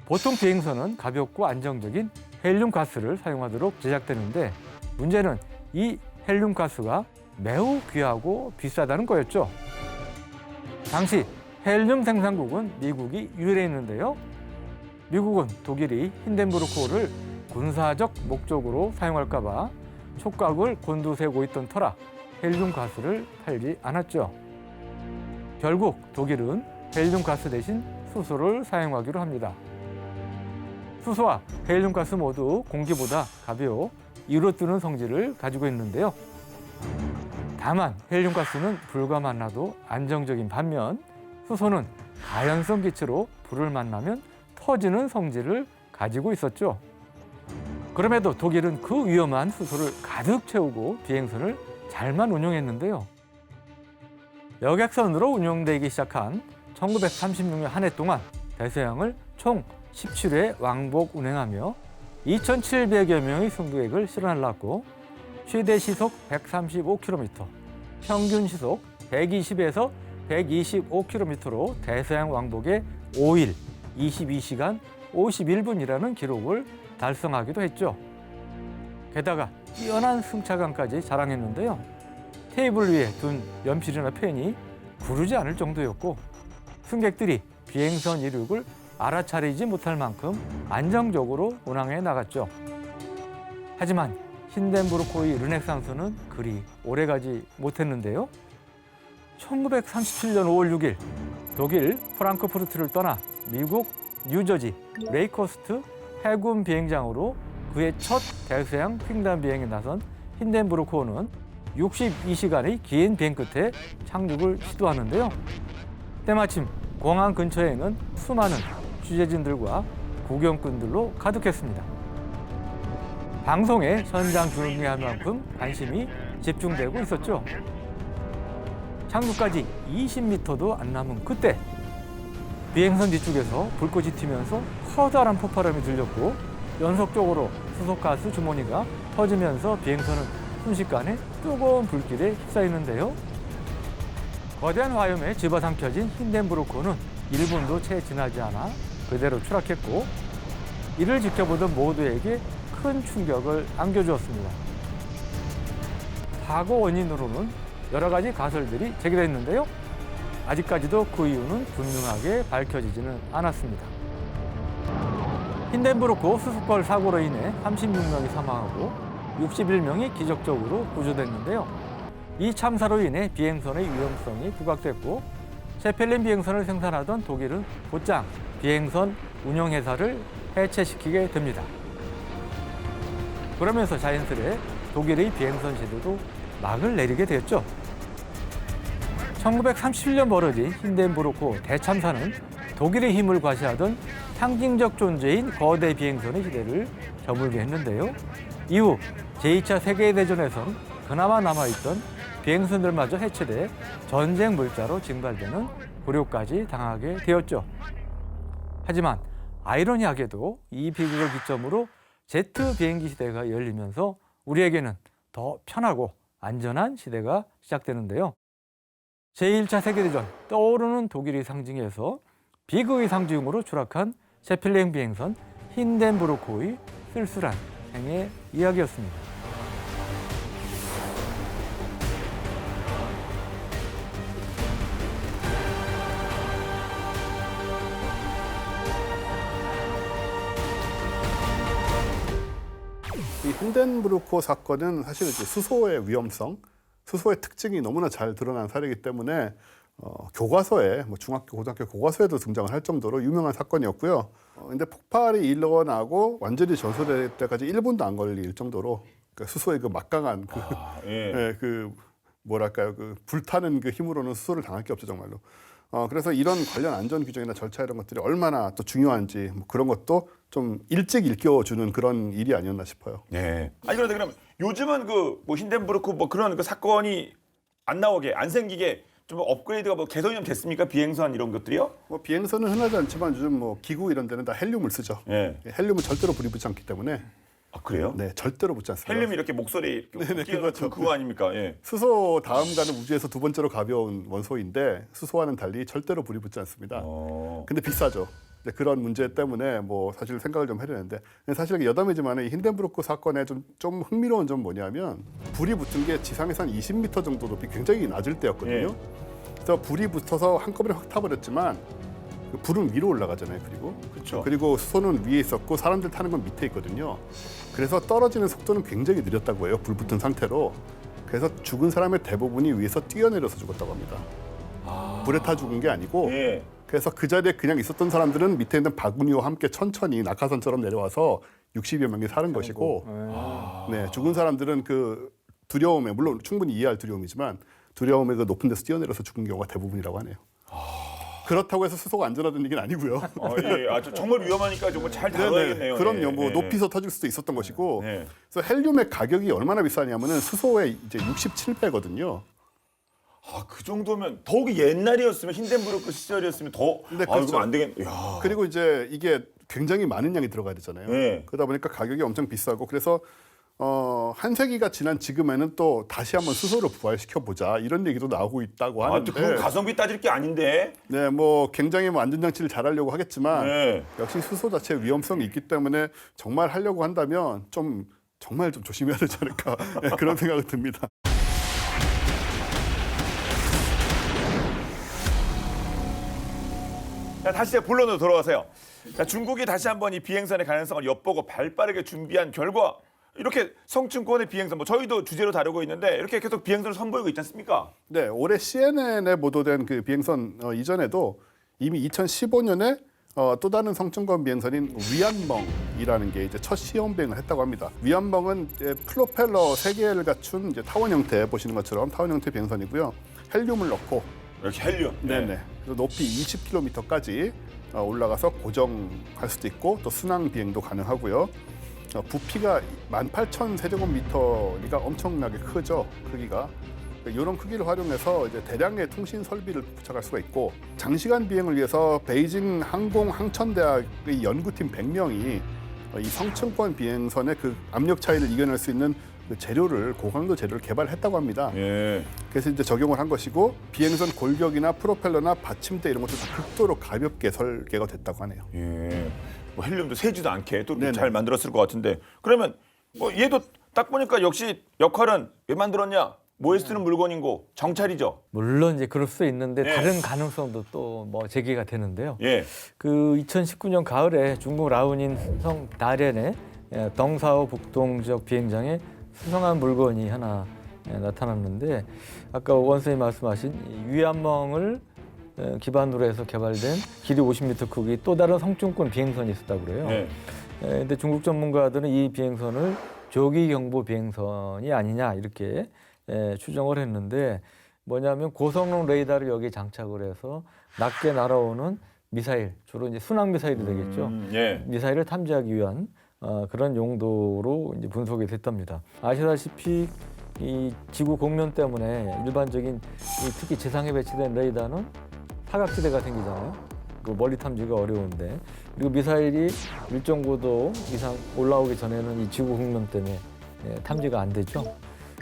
보통 비행선은 가볍고 안정적인 헬륨 가스를 사용하도록 제작되는데 문제는 이 헬륨 가스가 매우 귀하고 비싸다는 거였죠. 당시 헬륨 생산국은 미국이 유일했는데요. 미국은 독일이 힌덴부르크호를 군사적 목적으로 사용할까 봐 촉각을 곤두세우고 있던 터라 헬륨 가스를 팔지 않았죠. 결국 독일은 헬륨 가스 대신 수소를 사용하기로 합니다. 수소와 헬륨 가스 모두 공기보다 가벼워 이로 뜨는 성질을 가지고 있는데요. 다만 헬륨 가스는 불과 만나도 안정적인 반면 수소는 가연성 기체로 불을 만나면 터지는 성질을 가지고 있었죠. 그럼에도 독일은 그 위험한 수소를 가득 채우고 비행선을 잘만 운용했는데요. 여객선으로 운용되기 시작한 1936년 한 해 동안 대서양을 총 17회 왕복 운행하며 2,700여 명의 승객을 실어날랐고 최대 시속 135km, 평균 시속 120에서 125km로 대서양 왕복에 5일, 22시간 51분이라는 기록을 달성하기도 했죠. 게다가 뛰어난 승차감까지 자랑했는데요. 테이블 위에 둔 연필이나 펜이 구르지 않을 정도였고 승객들이 비행선 이륙을 알아차리지 못할 만큼 안정적으로 운항해 나갔죠. 하지만 힌덴부르크호의 르네상스는 그리 오래가지 못했는데요. 1937년 5월 6일 독일 프랑크푸르트를 떠나 미국 뉴저지 레이커스트 해군 비행장으로 그의 첫 대서양 횡단 비행에 나선 힌덴부르크호는 62시간의 긴 비행 끝에 착륙을 시도하는데요. 때마침 공항 근처에는 수많은 취재진들과 구경꾼들로 가득했습니다. 방송에 현장 중계할 만큼 관심이 집중되고 있었죠. 착륙까지 20m도 안 남은 그때 비행선 뒤쪽에서 불꽃이 튀면서 커다란 폭발음이 들렸고 연속적으로 수소가스 주머니가 터지면서 비행선은 순식간에 뜨거운 불길에 휩싸이는데요. 거대한 화염에 집어삼켜진 힌덴부르크호는 1분도 채 지나지 않아 그대로 추락했고 이를 지켜보던 모두에게 큰 충격을 안겨주었습니다. 사고 원인으로는 여러 가지 가설들이 제기됐는데요. 아직까지도 그 이유는 분명하게 밝혀지지는 않았습니다. 힌덴부르크호 수소발 사고로 인해 36명이 사망하고 61명이 기적적으로 구조됐는데요. 이 참사로 인해 비행선의 위험성이 부각됐고 제펠린 비행선을 생산하던 독일은 곧장 비행선 운영회사를 해체시키게 됩니다. 그러면서 자연스레 독일의 비행선 시대도 막을 내리게 되었죠. 1937년 벌어진 힌덴부르크호 대참사는 독일의 힘을 과시하던 상징적 존재인 거대 비행선의 시대를 저물게 했는데요. 이후 제2차 세계대전에선 그나마 남아있던 비행선들마저 해체돼 전쟁 물자로 징발되는 굴욕까지 당하게 되었죠. 하지만 아이러니하게도 이 비극을 기점으로 제트 비행기 시대가 열리면서 우리에게는 더 편하고 안전한 시대가 시작되는데요. 제1차 세계대전 떠오르는 독일의 상징에서 비극의 상징으로 추락한 제펠린 비행선 힌덴부르크호의 쓸쓸한 생애 이야기였습니다. 이 힌덴부르크호 사건은 사실 이제 수소의 위험성, 수소의 특징이 너무나 잘 드러난 사례이기 때문에 교과서에 중학교, 고등학교 교과서에도 등장을 할 정도로 유명한 사건이었고요. 근데 폭발이 일어나고 완전히 전소될 때까지 1분도 안 걸릴 정도로 그러니까 수소의 그 막강한 그 뭐랄까요, 그 불타는 그 힘으로는 수소를 당할 게 없죠 정말로. 그래서 이런 관련 안전 규정이나 절차 이런 것들이 얼마나 또 중요한지 그런 것도 좀 일찍 일깨워주는 그런 일이 아니었나 싶어요. 네. 아니 그런데 그럼 요즘은 그 뭐 힌덴부르크 뭐 그런 그 사건이 안 나오게 안 생기게 좀 업그레이드가 뭐 개선이 좀 됐습니까? 비행선 이런 것들이요? 뭐 비행선은 흔하지 않지만 요즘 뭐 기구 이런 데는 다 헬륨을 쓰죠. 예. 헬륨은 절대로 불이 붙지 않기 때문에 아 그래요? 네, 절대로 붙지 않습니다. 헬륨이 이렇게 목소리 네네, 그거죠. 그거 아닙니까? 예. 수소 다음 가는 우주에서 두 번째로 가벼운 원소인데 수소와는 달리 절대로 불이 붙지 않습니다. 근데 비싸죠. 이제 그런 문제 때문에 뭐 사실 생각을 좀 해야 되는데 사실 여담이지만 이 힌덴부르크 사건의 좀 흥미로운 점 뭐냐면 불이 붙은 게 지상에서 한 20m 정도 높이 굉장히 낮을 때였거든요. 예. 그래서 불이 붙어서 한꺼번에 확 타버렸지만 그 불은 위로 올라가잖아요. 그렇죠. 그리고 수소는 위에 있었고 사람들 타는 건 밑에 있거든요. 그래서 떨어지는 속도는 굉장히 느렸다고 해요. 불 붙은 상태로. 그래서 죽은 사람의 대부분이 위에서 뛰어내려서 죽었다고 합니다. 불에 타 죽은 게 아니고 예. 그래서 그 자리에 그냥 있었던 사람들은 밑에 있는 바구니와 함께 천천히 낙하산처럼 내려와서 60여 명이 사는 것이고 네, 죽은 사람들은 그 두려움에 물론 충분히 이해할 두려움이지만 두려움에 그 높은 데서 뛰어내려서 죽은 경우가 대부분이라고 하네요. 그렇다고 해서 수소가 안전하다는 얘기는 아니고요. 예. 아, 정말 위험하니까 정말 잘 다뤄야겠네요. 그럼요. 예. 뭐 예. 높이서 터질 수도 있었던 것이고. 네. 그래서 헬륨의 가격이 얼마나 비싸냐면은 수소의 이제 67배거든요. 아, 그 정도면 더욱이 옛날이었으면 힌덴부르크 시절이었으면 더 네, 아, 그렇죠. 이거 안 되겠네. 야. 그리고 이제 이게 굉장히 많은 양이 들어가야 되잖아요. 네. 그러다 보니까 가격이 엄청 비싸고 그래서 한 세기가 지난 지금에는 또 다시 한번 수소를 부활시켜 보자 이런 얘기도 나오고 있다고 아, 하는데. 또 그건 가성비 따질 게 아닌데. 네, 뭐 굉장히 뭐 안전장치를 잘하려고 하겠지만 네. 역시 수소 자체의 위험성이 있기 때문에 정말 하려고 한다면 정말 좀 조심해야 되지 않을까 네, 그런 생각이 듭니다. 자, 다시 제 본론으로 돌아가세요. 자, 중국이 다시 한번 이 비행선의 가능성을 엿보고 발빠르게 준비한 결과 이렇게 성층권의 비행선, 뭐 저희도 주제로 다루고 있는데 이렇게 계속 비행선을 선보이고 있지 않습니까? 네, 올해 CNN에 보도된 그 비행선 이전에도 이미 2015년에 또 다른 성층권 비행선인 위안멍이라는 게 이제 첫 시험 비행을 했다고 합니다. 위안멍은 이제 프로펠러 3개를 갖춘 이제 타원 형태 보시는 것처럼 타원 형태 비행선이고요. 헬륨을 넣고 이렇게 헬륨. 네네. 그래서 높이 20km까지 올라가서 고정할 수도 있고 또 순항 비행도 가능하고요. 부피가 18,000세제곱미터니까 엄청나게 크죠. 크기가. 이런 크기를 활용해서 이제 대량의 통신 설비를 부착할 수가 있고 장시간 비행을 위해서 베이징 항공항천대학의 연구팀 100명이 이 성층권 비행선의 그 압력 차이를 이겨낼 수 있는 그 재료를 고강도 재료를 개발했다고 합니다. 예. 그래서 이제 적용을 한 것이고 비행선 골격이나 프로펠러나 받침대 이런 것도 다 극도로 가볍게 설계가 됐다고 하네요. 예. 뭐 헬륨도 새지도 않게 또 네네. 잘 만들었을 것 같은데 그러면 뭐 얘도 딱 보니까 역시 역할은 왜 만들었냐? 뭐에 쓰는 물건이고 정찰이죠. 물론 이제 그럴 수 있는데 예. 다른 가능성도 또 뭐 제기가 되는데요. 예. 그 2019년 가을에 중국 라우닌 성 다롄의 덩사오 북동지역 비행장에 수상한 물건이 하나 나타났는데 아까 원 선생님 말씀하신 이 위안멍을 기반으로 해서 개발된 길이 50m 크기 또 다른 성층권 비행선이 있었다고 그래요. 예. 근데 중국 전문가들은 이 비행선을 조기 경보 비행선이 아니냐 이렇게 추정을 했는데 뭐냐면 고성능 레이더를 여기에 장착을 해서 낮게 날아오는 미사일, 주로 이제 순항 미사일이 되겠죠. 예. 미사일을 탐지하기 위한 그런 용도로 이제 분석이 됐답니다. 아시다시피 이 지구 공면 때문에 일반적인 특히 지상에 배치된 레이더는 사각지대가 생기잖아요. 그 멀리 탐지가 어려운데 그리고 미사일이 일정 고도 이상 올라오기 전에는 이 지구 공면 때문에 탐지가 안 되죠.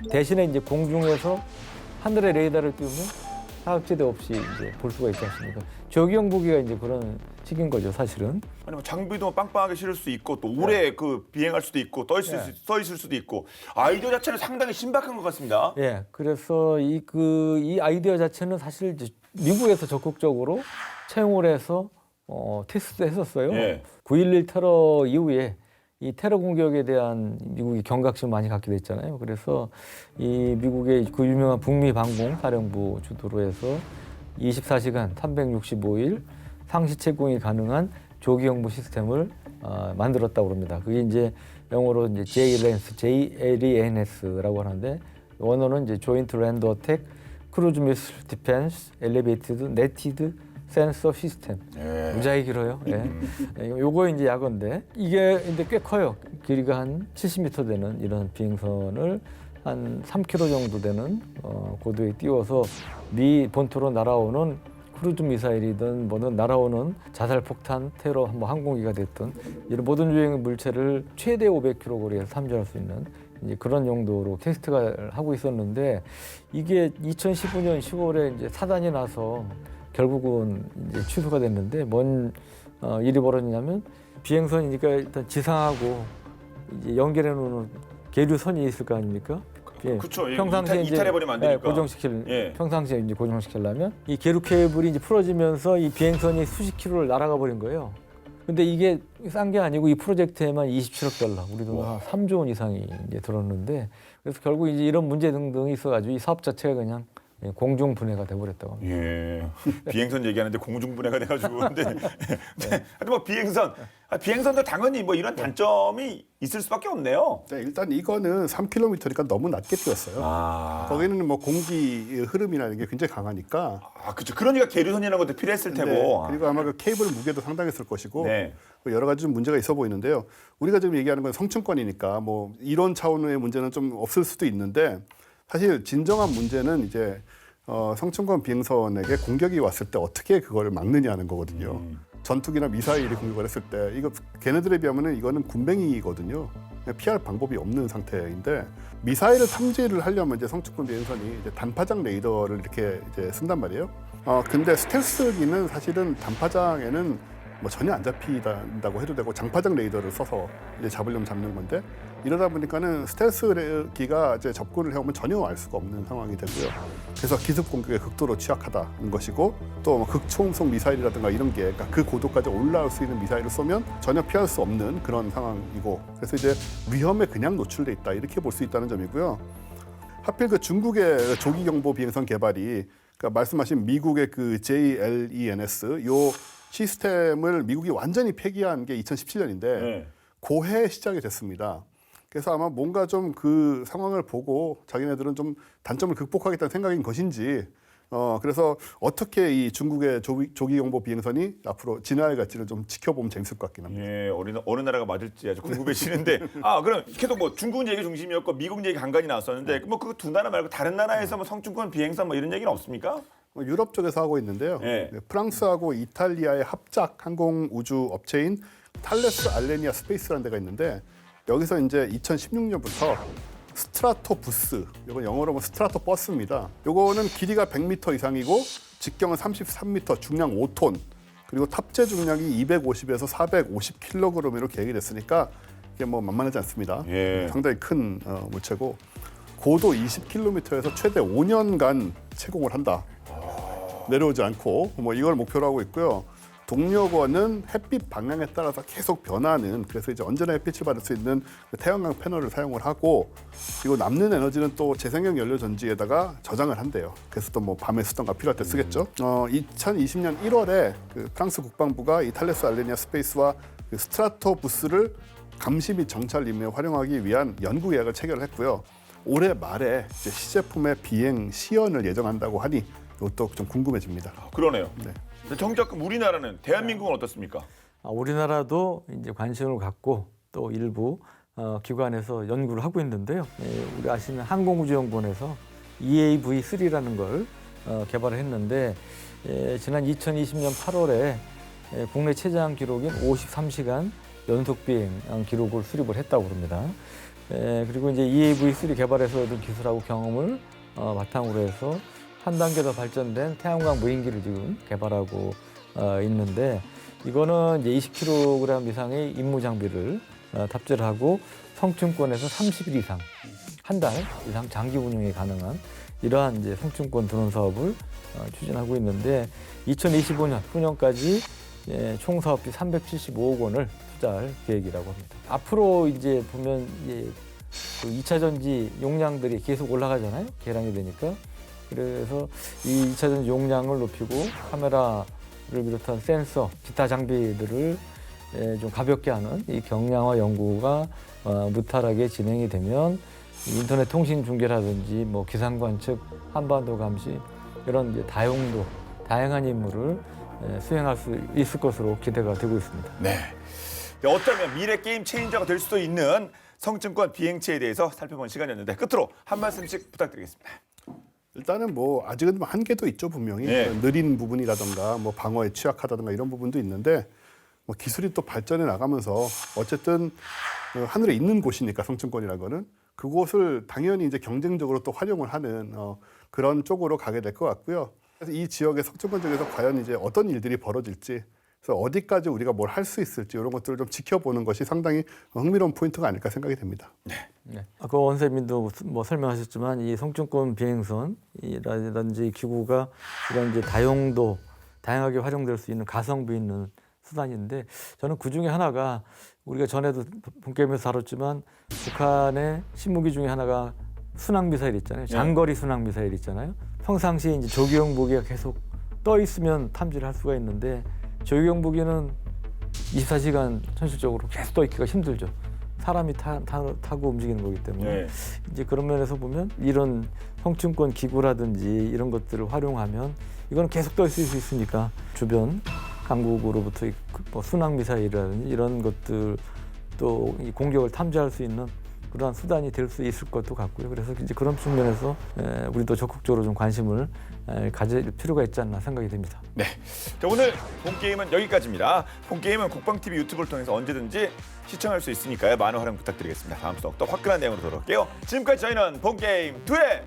대신에 이제 공중에서 하늘에 레이더를 띄우면 사각지대 없이 이제 볼 수가 있지 않습니까? 조기용부기가 이제 그런 식인 거죠, 사실은. 아니 뭐 장비도 빵빵하게 실을 수 있고 또 오래 그 비행할 수도 있고 떠 있을 수도 있고 아이디어 자체는 상당히 신박한 것 같습니다. 예, 그래서 이 아이디어 자체는 사실 이제 미국에서 적극적으로 채용을 해서 테스트했었어요. 예. 9.11 테러 이후에 이 테러 공격에 대한 미국이 경각심을 많이 갖게 됐잖아요. 그래서 이 미국의 그 유명한 북미 방공 사령부 주도로 해서 24시간 365일 상시 채공이 가능한 조기 경보 시스템을 만들었다고 합니다. 그게 이제 영어로 이제 JLENS라고 하는데 원어는 이제 Joint Land Attack Cruise Missile Defense Elevated Netted 센서 시스템. 무지하게 길어요. 예. 요거 이제 약어인데 이게 이제 꽤 커요. 길이가 한 70m 되는 이런 비행선을 한 3km 정도 되는 고도에 띄워서 미 본토로 날아오는 크루즈 미사일이든 뭐든 날아오는 자살폭탄, 테러, 뭐 항공기가 됐든 이런 모든 유형의 물체를 최대 500km 거리에서 탐지할 수 있는 이제 그런 용도로 테스트가 하고 있었는데 이게 2015년 10월에 이제 사단이 나서 결국은 이제 취소가 됐는데 뭔 일이 벌어지냐면 비행선이니까 일단 지상하고 이제 연결해 놓는 계류선이 있을 거 아닙니까? 예, 그렇죠. 평상시에 이제 이탈해버리면 안 되니까. 평상시에 이제 고정시키려면 이 계류 케이블이 이제 풀어지면서 이 비행선이 수십 킬로를 날아가 버린 거예요. 근데 이게 싼 게 아니고 이 프로젝트에만 27억 달러, 우리 돈 한 3조 원 이상이 이제 들었는데 그래서 결국 이제 이런 문제 등등이 있어가지고 이 사업 자체가 그냥 공중 분해가 돼버렸다고 합니다. 예. 비행선 얘기하는데 공중분해가 돼가지고 근데 하여튼 뭐 비행선도 당연히 뭐 이런 단점이 있을 수밖에 없네요. 네, 일단 이거는 3km니까 너무 낮게 띄웠어요. 거기는 뭐 공기 흐름이라는 게 굉장히 강하니까. 그렇죠. 그러니까 계류선이라는 것도 필요했을 테고. 그리고 아마 그 케이블 무게도 상당했을 것이고 네. 여러 가지 좀 문제가 있어 보이는데요. 우리가 지금 얘기하는 건 성층권이니까 뭐 이론 차원의 문제는 좀 없을 수도 있는데 사실 진정한 문제는 이제 성층권 비행선에게 공격이 왔을 때 어떻게 그거를 막느냐는 거거든요. 전투기나 미사일이 공격을 했을 때 이거 걔네들에 비하면은 이거는 군뱅이거든요. 피할 방법이 없는 상태인데 미사일을 탐지를 하려면 이제 성층권 비행선이 이제 단파장 레이더를 이렇게 이제 쓴단 말이에요. 근데 스텔스기는 사실은 단파장에는 뭐 전혀 안 잡힌다고 해도 되고 장파장 레이더를 써서 이제 잡으려면 잡는 건데 이러다 보니까는 스텔스기가 이제 접근을 해오면 전혀 알 수가 없는 상황이 되고요. 그래서 기습 공격에 극도로 취약하다는 것이고 또 극초음속 미사일이라든가 이런 게 그러니까 그 고도까지 올라올 수 있는 미사일을 쏘면 전혀 피할 수 없는 그런 상황이고 그래서 이제 위험에 그냥 노출돼 있다 이렇게 볼 수 있다는 점이고요. 하필 그 중국의 조기 경보 비행선 개발이 그러니까 말씀하신 미국의 그 JLENS 요 시스템을 미국이 완전히 폐기한 게 2017년인데 고해 시작이 됐습니다. 그래서 아마 뭔가 좀 그 상황을 보고 자기네들은 좀 단점을 극복하겠다는 생각인 것인지 그래서 어떻게 이 중국의 조기 경보 비행선이 앞으로 진화해 갈지를 좀 지켜보면 재밌을 것 같긴 합니다. 예, 어느 나라가 맞을지 아주 궁금해지는데 그럼 계속 뭐 중국 얘기 중심이었고 미국 얘기 간간히 나왔었는데 뭐 그 두 나라 말고 다른 나라에서 뭐 성층권 비행선 뭐 이런 얘기는 없습니까? 유럽 쪽에서 하고 있는데요. 프랑스하고 이탈리아의 합작 항공 우주 업체인 탈레스 알레니아 스페이스라는 데가 있는데 여기서 이제 2016년부터 스트라토부스, 이건 영어로 하면 스트라토 버스입니다. 요거는 길이가 100m 이상이고 직경은 33m, 중량 5톤, 그리고 탑재 중량이 250에서 450kg으로 계획이 됐으니까 이게 뭐 만만하지 않습니다. 상당히 큰 물체고 고도 20km에서 최대 5년간 채공을 한다. 내려오지 않고 뭐 이걸 목표로 하고 있고요. 동력원은 햇빛 방향에 따라서 계속 변하는 그래서 이제 언제나 햇빛을 받을 수 있는 태양광 패널을 사용을 하고 그리고 남는 에너지는 또 재생형 연료 전지에다가 저장을 한대요. 그래서 또 뭐 밤에 쓰던가 필요할 때 쓰겠죠. 2020년 1월에 그 프랑스 국방부가 이 탈레스 알레니아 스페이스와 그 스트라토부스를 감시 및 정찰 임무에 활용하기 위한 연구 계약을 체결을 했고요. 올해 말에 이제 시제품의 비행 시연을 예정한다고 하니 이것도 좀 궁금해집니다. 그러네요. 네. 정작 그럼 우리나라는 대한민국은 어떻습니까? 우리나라도 이제 관심을 갖고 또 일부 기관에서 연구를 하고 있는데요. 우리 아시는 항공우주연구원에서 EAV3라는 걸 개발을 했는데 지난 2020년 8월에 국내 최장 기록인 53시간 연속 비행 기록을 수립을 했다고 합니다. 그리고 이제 EAV3 개발에서 얻은 기술하고 경험을 바탕으로 해서 한 단계 더 발전된 태양광 무인기를 지금 개발하고 있는데 이거는 이제 20kg 이상의 임무 장비를 탑재를 하고 성층권에서 30일 이상, 한 달 이상 장기 운용이 가능한 이러한 이제 성층권 드론 사업을 추진하고 있는데 2025년 후년까지 총 사업비 375억 원을 투자할 계획이라고 합니다. 앞으로 이제 보면 그 2차 전지 용량들이 계속 올라가잖아요. 개량이 되니까. 그래서 이 2차 전지 용량을 높이고 카메라를 비롯한 센서, 기타 장비들을 좀 가볍게 하는 이 경량화 연구가 무탈하게 진행이 되면 인터넷 통신 중계라든지 뭐 기상 관측, 한반도 감시 이런 이제 다용도, 다양한 임무를 수행할 수 있을 것으로 기대가 되고 있습니다. 네. 어쩌면 미래 게임 체인저가 될 수도 있는 성층권 비행체에 대해서 살펴본 시간이었는데 끝으로 한 말씀씩 부탁드리겠습니다. 일단은 뭐 아직은 뭐 한계도 있죠 분명히. 예. 느린 부분이라든가 뭐 방어에 취약하다든가 이런 부분도 있는데 뭐 기술이 또 발전해 나가면서 어쨌든 하늘에 있는 곳이니까 성층권이라는 거는 그곳을 당연히 이제 경쟁적으로 또 활용을 하는 그런 쪽으로 가게 될 것 같고요. 그래서 이 지역의 성층권 쪽에서 과연 이제 어떤 일들이 벌어질지, 그래서 어디까지 우리가 뭘 할 수 있을지 이런 것들을 좀 지켜보는 것이 상당히 흥미로운 포인트가 아닐까 생각이 됩니다. 네. 아까 원세민도 뭐 설명하셨지만 이 성층권 비행선이라든지 기구가 이런 이제 다용도 다양하게 활용될 수 있는 가성비 있는 수단인데 저는 그 중에 하나가 우리가 전에도 본게임에서 다뤘지만 북한의 신무기 중에 하나가 순항 미사일 있잖아요. 장거리 순항 미사일 있잖아요. 평상시에 이제 조기용 무기가 계속 떠 있으면 탐지를 할 수가 있는데 조기용 무기는 24시간 현실적으로 계속 떠 있기가 힘들죠. 사람이 타고 움직이는 거기 때문에 이제 그런 면에서 보면 이런 성층권 기구라든지 이런 것들을 활용하면 이거는 계속 떠 있을 수 있으니까 주변 강국으로부터 뭐 순항 미사일이라든지 이런 것들 또 이 공격을 탐지할 수 있는 그러한 수단이 될 수 있을 것도 같고요. 그래서 이제 그런 측면에서 우리도 적극적으로 좀 관심을 가질 필요가 있지 않나 생각이 됩니다. 네. 자, 오늘 본게임은 여기까지입니다. 본게임은 국방TV 유튜브를 통해서 언제든지 시청할 수 있으니까요. 많은 활용 부탁드리겠습니다. 다음 주 더욱더 화끈한 내용으로 돌아올게요. 지금까지 저희는 본게임 2의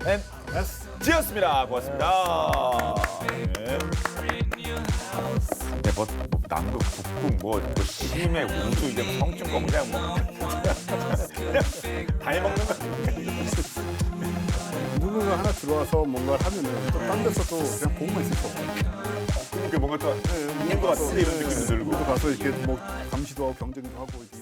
MSG였습니다. 고맙습니다. 네. 네, 뭐 남극, 북극, 뭐 심해, 우주, 이제 성층권 그냥 뭐 다 해먹는 거. 누군가 하나 들어와서 뭔가를 하면은 또 딴 데서도 그냥 보고만 있을 수 없고. 그게 뭔가 또 있는 것 같은데 이런 느낌도 들고. 우리도 가서 이렇게 뭐 감시도 하고 경쟁도 하고. 이렇게.